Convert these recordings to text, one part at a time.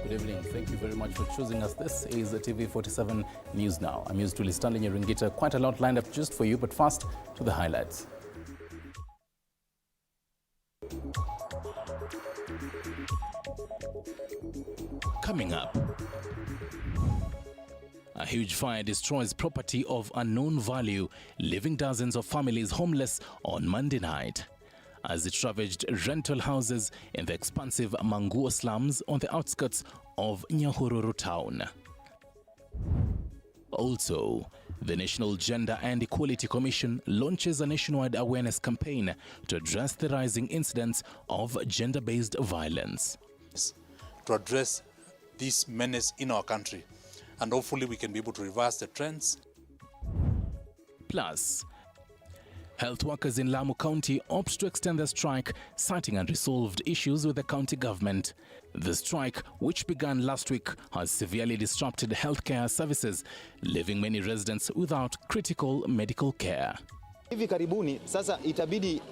Good evening. Thank you very much for choosing us. This is TV47 News Now. I'm yours truly, Stanley Nyaringita. Quite a lot lined up just for you, but first to the highlights. Coming up, a huge fire destroys property of unknown value, leaving dozens of families homeless on Monday night as it ravaged rental houses in the expansive Manguo slums on the outskirts of Nyahururu town. Also, the National Gender and Equality Commission launches a nationwide awareness campaign to address the rising incidents of gender-based violence. To address this menace in our country, and hopefully we can be able to reverse the trends. Plus, health workers in Lamu County opt to extend their strike, citing unresolved issues with the county government. The strike, which began last week, has severely disrupted healthcare services, leaving many residents without critical medical care. Hivi karibuni sasa itabidi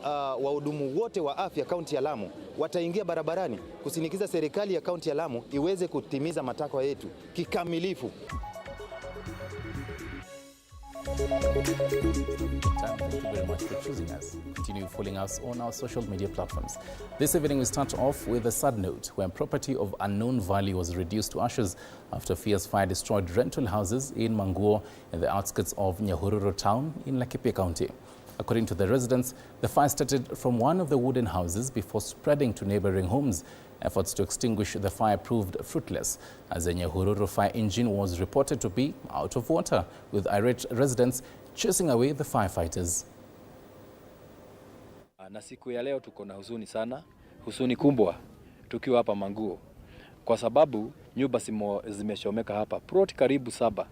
wahudumu wote wa afya kaunti ya Lamu wataingia barabarani kusinikiza serikali ya kaunti ya Lamu iweze kutimiza matakwa yetu kikamilifu. Thank you very much for choosing us. Continue following us on our social media platforms. This evening we start off with a sad note where property of unknown value was reduced to ashes after fierce fire destroyed rental houses in Manguo in the outskirts of Nyahururu town in Laikipia County. According to the residents, the fire started from one of the wooden houses before spreading to neighboring homes. Efforts to extinguish the fire proved fruitless as the Nyahururu fire engine was reported to be out of water, with irate residents chasing away the firefighters. Na siku ya leo tuko na huzuni sana, huzuni kubwa tukiwa hapa Manguo kwa sababu nyumba zimeshomeka hapa plot karibu 7.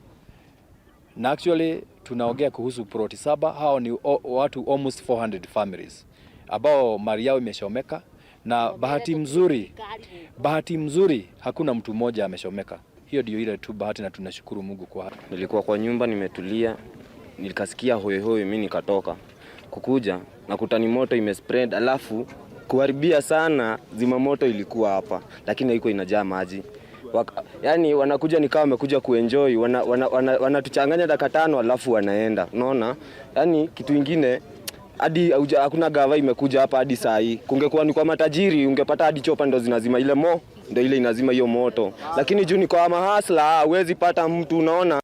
Na actually tunaongea kuhusu plot 7, hao ni watu almost 400 families ambao mali yao imeshomeka, na bahati mzuri hakuna mtu mmoja ameshomeka. Hiyo ndio ile tu bahati, na tunashukuru Mungu kwa hapo. Nilikuwa kwa nyumba nimetulia, nikasikia hoyo mimi nikatoka. Kukuja na kutani moto imespread, alafu kuharibia sana zimamoto ilikuwa hapa, lakini haiko inajaa maji. Yani wanakuja nikawa wamekuja kuenjoy, wanatuchanganya dakika 5 alafu wanaenda. Unaona? Yani kitu kingine hadi hakuna gava imekuja hapa hadi saa hii. Kungekuwa ni kwa matajiri ungepata hadi chopa ndo zinazima ile ndo ile inazima hiyo moto. Lakini juu ni kwa mahasla huwezi pata mtu, unaona.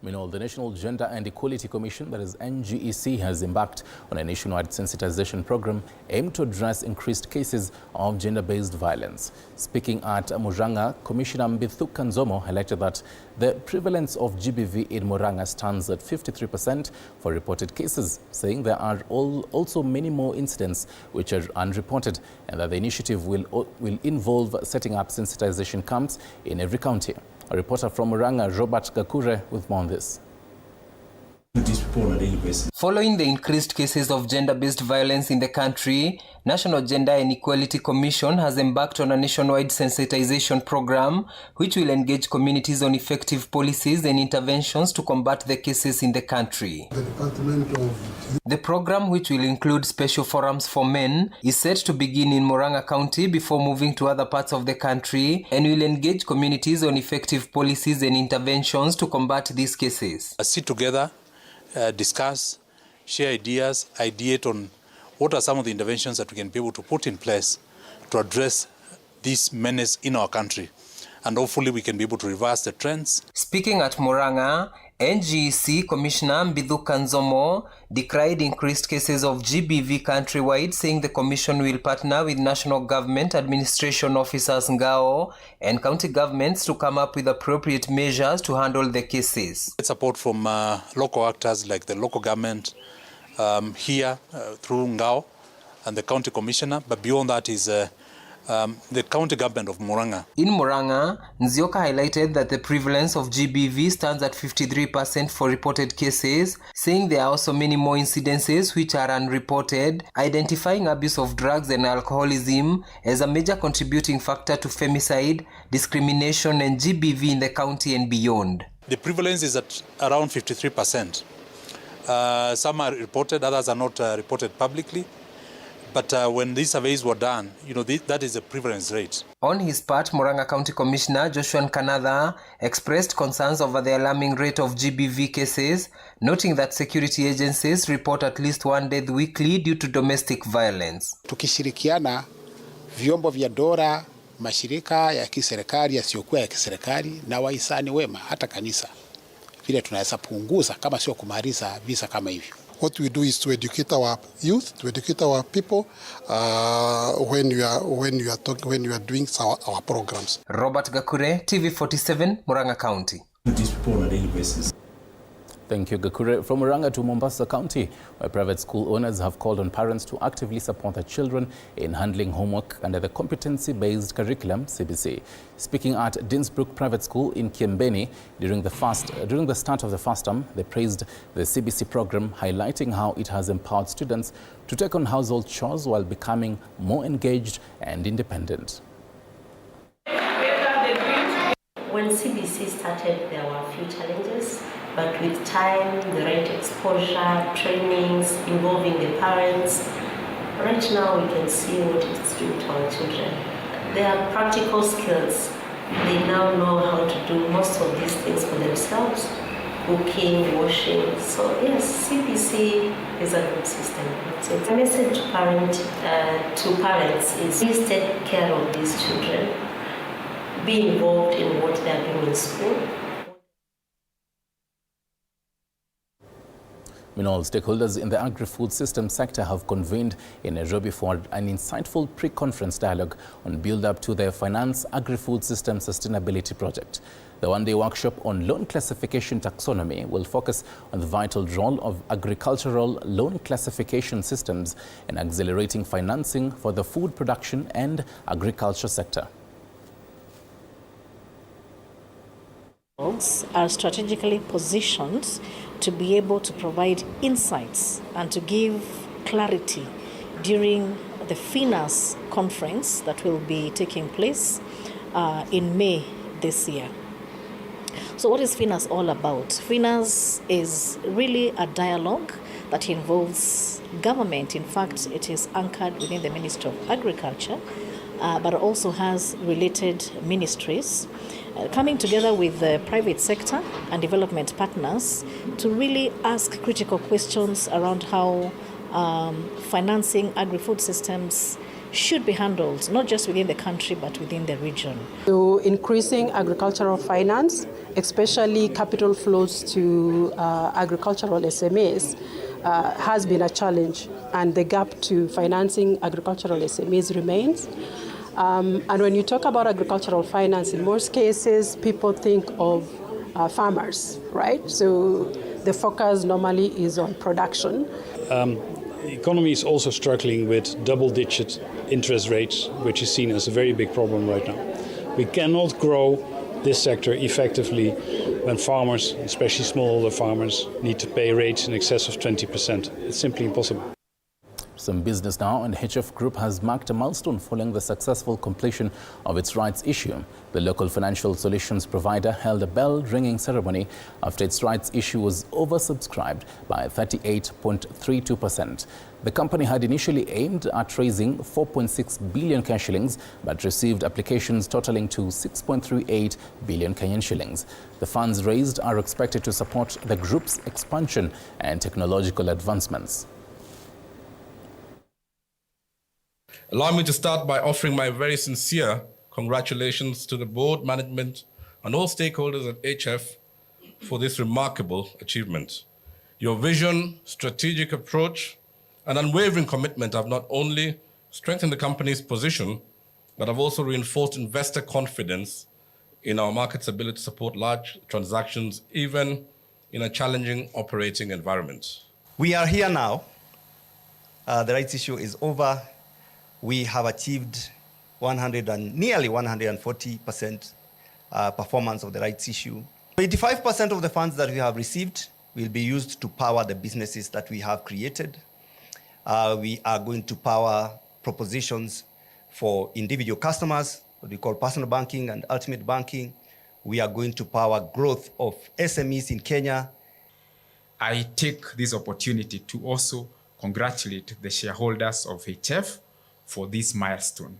Meanwhile, the National Gender and Equality Commission, that is NGEC, has embarked on a nationwide sensitization program aimed to address increased cases of gender-based violence. Speaking at Muranga, Commissioner Mbithuka Nzomo highlighted that the prevalence of GBV in Muranga stands at 53% for reported cases, saying there are also many more incidents which are unreported, and that the initiative will involve setting up sensitization camps in every county. A reporter from Muranga, Robert Gakure, with more on this. Following the increased cases of gender-based violence in the country, National Gender and Equality Commission has embarked on a nationwide sensitization program which will engage communities on effective policies and interventions to combat the cases in the country. The program, which will include special forums for men, is set to begin in Muranga County before moving to other parts of the country, and will engage communities on effective policies and interventions to combat these cases. Sit together, discuss, share ideas, ideate on what are some of the interventions that we can be able to put in place to address this menace in our country, and hopefully we can be able to reverse the trends. Speaking at Muranga, NGEC Commissioner Mbithuka Nzomo decried increased cases of GBV countrywide, saying the commission will partner with national government administration officers Ngao and county governments to come up with appropriate measures to handle the cases. Support from local actors like the local government here through Ngao and the county commissioner, but beyond that is the county government of Muranga. In Muranga, Nzioka highlighted that the prevalence of GBV stands at 53% for reported cases, saying there are also many more incidences which are unreported, identifying abuse of drugs and alcoholism as a major contributing factor to femicide, discrimination and GBV in the county and beyond. The prevalence is at around 53%. Some are reported, others are not reported publicly. But when these surveys were done, that is the prevalence rate. On his part, Murang'a County Commissioner Joshua Nkanatha expressed concerns over the alarming rate of GBV cases, noting that security agencies report at least one death weekly due to domestic violence. Tukishirikiana vyombo vya dola, mashirika ya kiserikali, yasiyokuwa ya kiserikali na wahisani wema, hata kanisa, vile tunaweza punguza kama sio kumaliza visa kama hivyo. What we do is to educate our youth, to educate our people when you are doing our programs. Robert Gakure, TV47, Murang'a County. These people on a daily basis. Thank you, Gakure. From Murang'a to Mombasa County, where private school owners have called on parents to actively support their children in handling homework under the competency-based curriculum, CBC. Speaking at Dinsbrook Private School in Kiembeni during the start of the first term, they praised the CBC program, highlighting how it has empowered students to take on household chores while becoming more engaged and independent. When CBC started, there were a few challenges. But with time, the right exposure, trainings, involving the parents, right now we can see what it's doing to our children. They are practical skills. They now know how to do most of these things for themselves, cooking, washing. So yes, CBC is a good system. So the message to parents is please take care of these children. Be involved in what they are doing in school. Meanwhile, stakeholders in the agri-food system sector have convened in Nairobi for an insightful pre-conference dialogue on build-up to the Finance Agri-Food System Sustainability Project. The one-day workshop on loan classification taxonomy will focus on the vital role of agricultural loan classification systems in accelerating financing for the food production and agriculture sector. Are strategically positioned to be able to provide insights and to give clarity during the FINAS conference that will be taking place in May this year. So what is FINAS all about? FINAS is really a dialogue that involves government. In fact, it is anchored within the Ministry of Agriculture, but also has related ministries, coming together with the private sector and development partners to really ask critical questions around how financing agri-food systems should be handled, not just within the country, but within the region. So increasing agricultural finance, especially capital flows to agricultural SMEs, has been a challenge, and the gap to financing agricultural SMEs remains. And when you talk about agricultural finance, in most cases, people think of farmers, right? So the focus normally is on production. The economy is also struggling with double-digit interest rates, which is seen as a very big problem right now. We cannot grow this sector effectively when farmers, especially smallholder farmers, need to pay rates in excess of 20%. It's simply impossible. Some business now, and HF Group has marked a milestone following the successful completion of its rights issue. The local financial solutions provider held a bell-ringing ceremony after its rights issue was oversubscribed by 38.32%. The company had initially aimed at raising 4.6 billion Kenyan shillings, but received applications totaling to 6.38 billion Kenyan shillings. The funds raised are expected to support the group's expansion and technological advancements. Allow me to start by offering my very sincere congratulations to the board, management, and all stakeholders at HF for this remarkable achievement. Your vision, strategic approach, and unwavering commitment have not only strengthened the company's position, but have also reinforced investor confidence in our market's ability to support large transactions, even in a challenging operating environment. We are here now. The rights issue is over. We have achieved nearly 140% performance of the rights issue. 85% of the funds that we have received will be used to power the businesses that we have created. We are going to power propositions for individual customers, what we call personal banking and ultimate banking. We are going to power growth of SMEs in Kenya. I take this opportunity to also congratulate the shareholders of HF for this milestone.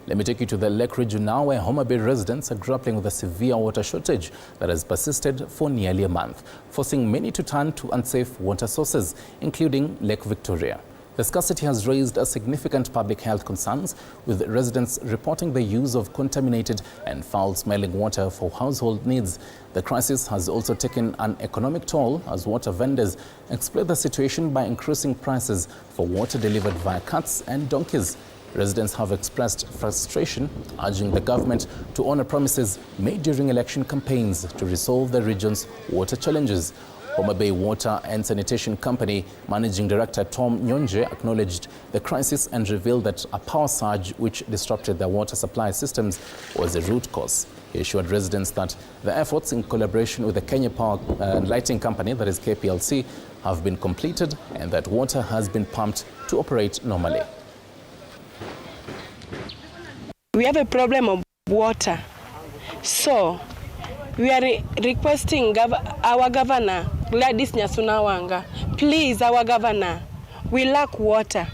Let me take you to the Lake region now, where Homa Bay residents are grappling with a severe water shortage that has persisted for nearly a month, forcing many to turn to unsafe water sources, including Lake Victoria. The scarcity has raised significant public health concerns, with residents reporting the use of contaminated and foul-smelling water for household needs. The crisis has also taken an economic toll as water vendors exploit the situation by increasing prices for water delivered via carts and donkeys. Residents have expressed frustration, urging the government to honor promises made during election campaigns to resolve the region's water challenges. Homa Bay Water and Sanitation Company Managing Director Tom Nyonje acknowledged the crisis and revealed that a power surge which disrupted their water supply systems was the root cause. He assured residents that the efforts in collaboration with the Kenya Power and Lighting Company, that is KPLC, have been completed and that water has been pumped to operate normally. We have a problem of water, so we are requesting our governor, Gladys Nyasunawanga, please, our governor, we lack water.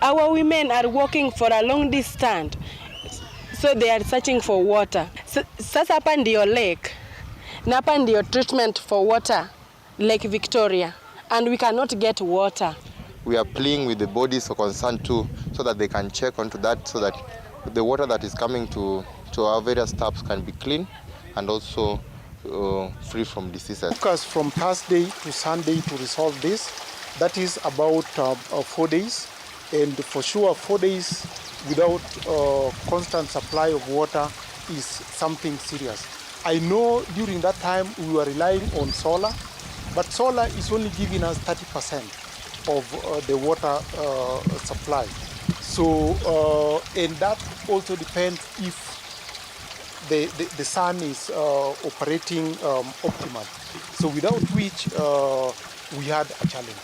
Our women are walking for a long distance, so they are searching for water. Sasa hapa ndio lake, na hapa ndio treatment for water, Lake Victoria, and we cannot get water. We are pleading with the bodies of concern too, so that they can check onto that, so that the water that is coming to our various taps can be clean and also free from diseases. Focus from Thursday to Sunday to resolve this. That is about 4 days, and for sure 4 days without constant supply of water is something serious. I know during that time we were relying on solar, but solar is only giving us 30% of the water supply. So, and that also depends if the sun is operating optimally. So without which we had a challenge.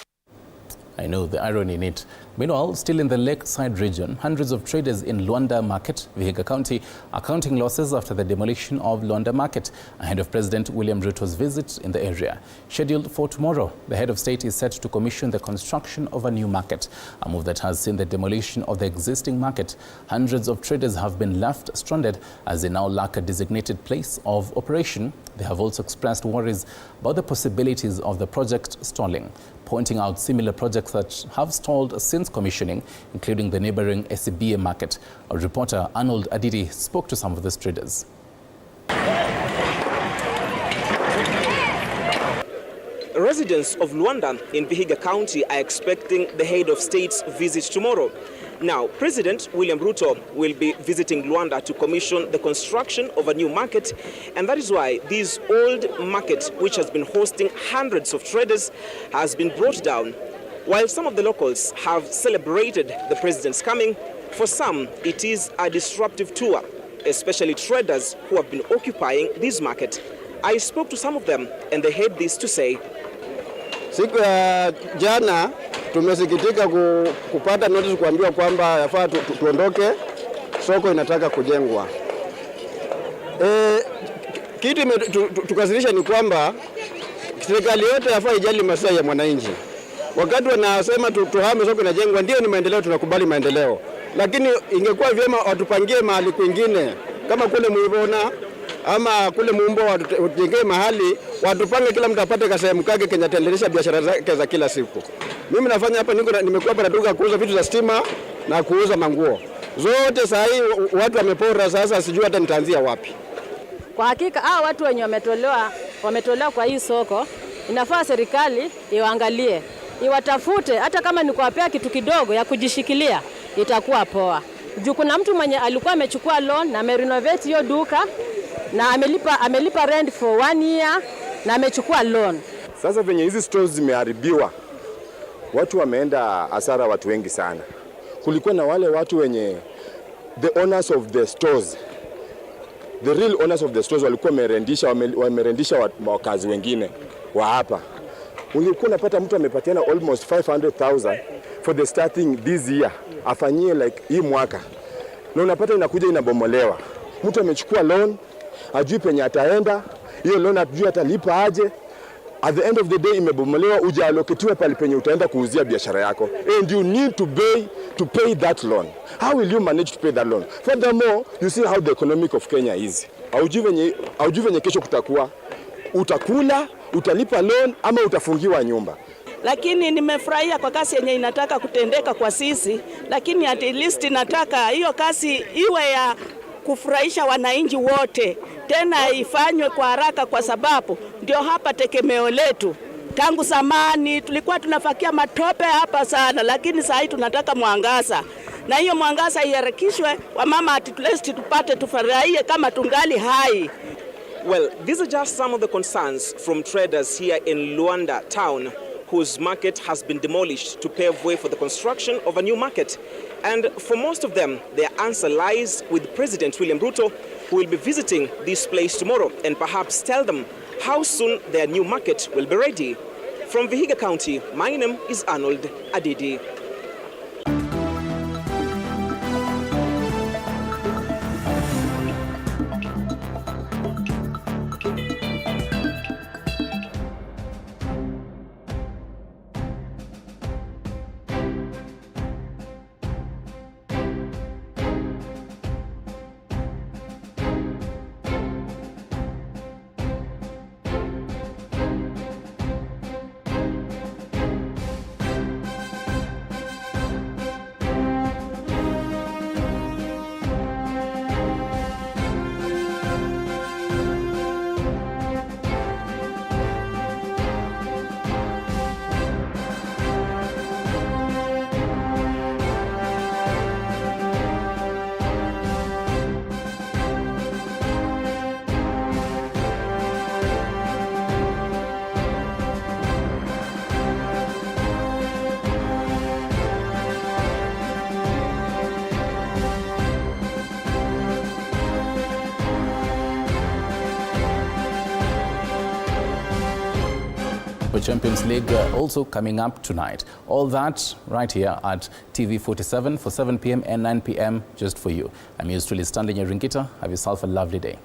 I know the irony in it. Meanwhile, still in the lakeside region, hundreds of traders in Luanda Market, Vihiga County, are counting losses after the demolition of Luanda Market ahead of President William Ruto's visit in the area. Scheduled for tomorrow, the head of state is set to commission the construction of a new market, a move that has seen the demolition of the existing market. Hundreds of traders have been left stranded as they now lack a designated place of operation. They have also expressed worries about the possibilities of the project stalling, pointing out similar projects that have stalled since commissioning, including the neighboring SBA market. Our reporter Arnold Adidi spoke to some of these traders. Residents of Luanda in Vihiga County are expecting the head of state's visit tomorrow. Now, President William Ruto will be visiting Luanda to commission the construction of a new market, and that is why this old market, which has been hosting hundreds of traders, has been brought down. While some of the locals have celebrated the president's coming, for some it is a disruptive tour, especially traders who have been occupying this market. I spoke to some of them and they had this to say. Siku ya jana tumesikitika kupata notice kuambiwa kwamba yafaa tuondoke, soko inataka kujengwa. Kitu tukasirisha ni kwamba serikali yote yafaa ijali maslahi ya mwananchi. Wakati wanasema tuhame soko inajengwa, ndio ni maendeleo, tunakubali maendeleo. Lakini ingekuwa vyema watupangie mahali kwingine kama kule Muibona ama kule Mumbo, watujengee mahali, watupange kila mtu apate kasehemu kake Kenya ataendelesha biashara zake za kila siku. Mimi nafanya hapa, nimekuwa hapa naduka kuuza vitu za stima na kuuza manguo. Zote saa hii watu wamepora, sasa sijui hata nitaanzia wapi. Kwa hakika watu wenye wametolewa kwa hii soko, inafaa serikali iwaangalie, iwatafute, hata kama ni kuwapea kitu kidogo ya kujishikilia, itakuwa poa. Juu kuna mtu mwenye alikuwa amechukua loan na amerenovate hiyo duka na amelipa rent for 1 year na amechukua loan. Sasa venye hizi stores zimeharibiwa, watu wameenda hasara, watu wengi sana. Kulikuwa na wale watu wenye the owners of the stores, the real owners of the stores walikuwa wamerendisha wakazi wengine wa hapa. Ulikuwa unapata mtu amepatiana almost 500,000 for the starting this year, afanyie like hii mwaka, na unapata inakuja inabomolewa. Mtu amechukua loan, ajui penye ataenda, hiyo loan ajui atalipa aje. at the end of the day imebomolewa, ujaallocatiwa pale penye utaenda kuuzia biashara yako, and you need to pay that loan. How will you manage to pay that loan? Furthermore, you see how the economic of Kenya is. Haujui venye kesho kutakuwa, utakula, utalipa loan ama utafungiwa nyumba. Lakini nimefurahia kwa kazi yenye inataka kutendeka kwa sisi, lakini at least nataka hiyo kazi iwe ya kufurahisha wananchi wote, tena ifanywe kwa haraka, kwa sababu ndio hapa tegemeo letu. Tangu zamani tulikuwa tunafakia matope hapa sana, lakini sasa hivi tunataka mwangaza, na hiyo mwangaza iharakishwe, wamama at least tupate tufurahie kama tungali hai. Well, these are just some of the concerns from traders here in Luanda town, whose market has been demolished to pave way for the construction of a new market. And for most of them, their answer lies with President William Ruto, who will be visiting this place tomorrow and perhaps tell them how soon their new market will be ready. From Vihiga County, my name is Arnold Adidi. Champions League also coming up tonight. All that right here at TV47 for 7 p.m. and 9 p.m. just for you. I'm yours truly, Stanley Nyaringita. Have yourself a lovely day.